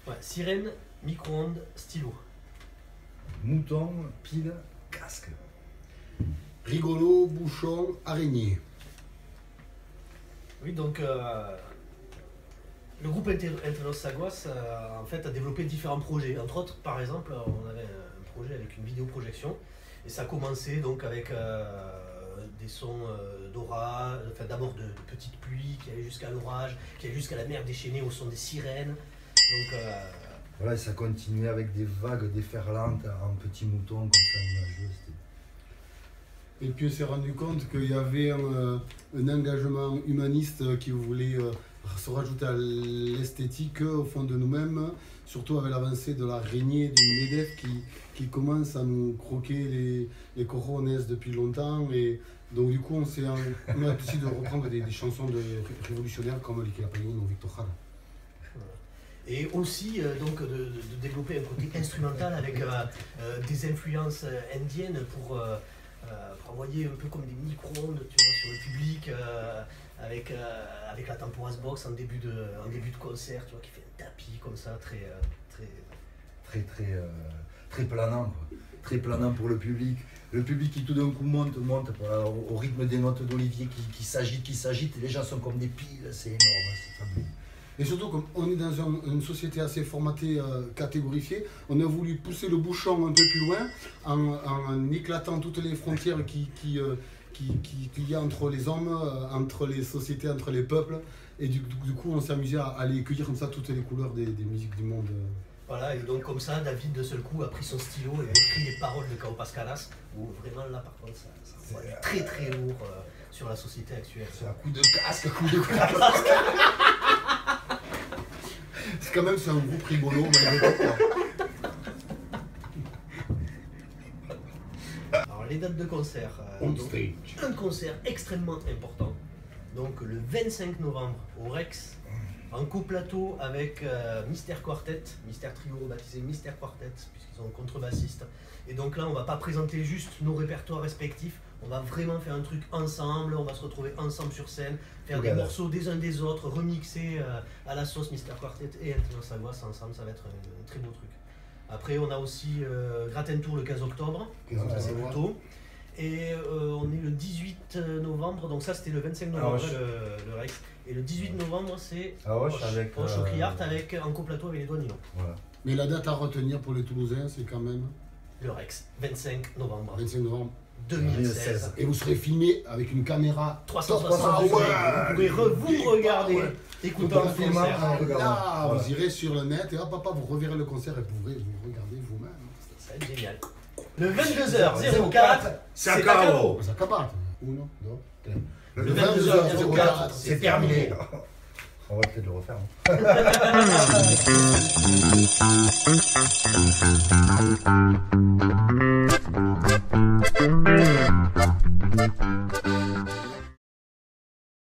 Ouais, sirène, micro-ondes, stylo. Mouton, pile, casque. Rigolo, bouchon, araignée. Oui, donc le groupe Entre Saguas en fait, a développé différents projets. Entre autres, par exemple, on avait un projet avec une vidéoprojection et ça a commencé donc avec des sons d'orage, enfin d'abord de petites pluies qui allaient jusqu'à l'orage, qui allaient jusqu'à la mer déchaînée au son des sirènes. Donc Voilà, et ça continuait avec des vagues déferlantes en petits moutons comme ça nuageux. Et puis on s'est rendu compte qu'il y avait un engagement humaniste qui voulait se rajouter à l'esthétique au fond de nous-mêmes, surtout avec l'avancée de l'araignée du MEDEF qui commence à nous croquer les cojones depuis longtemps. Et donc du coup on a décidé de reprendre des chansons révolutionnaires comme Lique la Payon ou Victor Jara. Et aussi donc de développer un côté instrumental avec des influences indiennes pour envoyer un peu comme des micro-ondes, tu vois, sur le public, avec la Temporas Box en début de concert, tu vois, qui fait un tapis comme ça, Très planant, quoi. Très planant pour le public. Le public qui tout d'un coup monte au rythme des notes d'Olivier qui s'agite, et les gens sont comme des piles, c'est énorme, c'est fabuleux. Et surtout, comme on est dans une société assez formatée, catégorifiée, on a voulu pousser le bouchon un peu plus loin en éclatant toutes les frontières qu'il y a entre les hommes, entre les sociétés, entre les peuples. Et du coup, on s'est amusé à aller cueillir comme ça toutes les couleurs des musiques du monde. Voilà, et donc comme ça, David de seul coup a pris son stylo et a écrit les paroles de Cao Pascalas, où vraiment là par contre ça envoie du très très lourd sur la société actuelle. C'est un coup de casque, coup de casque. C'est quand même un groupe rigolo, malgré tout. Alors les dates de concert, un concert extrêmement important, donc le 25 novembre au Rex, en coplateau avec Mystère Quartet, Mystère Trio baptisé Mystère Quartet, puisqu'ils sont contrebassistes. Et donc là on va pas présenter juste nos répertoires respectifs, on va vraiment faire un truc ensemble, on va se retrouver ensemble sur scène, faire des morceaux des uns des autres, remixer à la sauce Mystère Quartet et Entre Saguas ensemble, ça va être un très beau truc. Après on a aussi Gratin Tour le 15 octobre, ça c'est plus tôt. Et on est le 18 novembre, donc ça c'était le 25 novembre le Rex. Et le 18 novembre c'est Roche au Criart avec en coplateau avec les doigts Nino. Voilà. Mais la date à retenir pour les Toulousains, c'est quand même Le Rex, 25 novembre 25 novembre 2016. Et vous serez filmé avec une caméra 360 degrés. Vous pouvez vous regarder, écouter le concert. Là, vous irez sur le net et hop, vous reverrez le concert et vous pourrez vous regarder vous-même. Ça va être génial. Le 22h04, c'est Acabo. Ça capate. Uno, dos, tres. Le 22h04, c'est terminé. On va peut-être le refaire. Hein.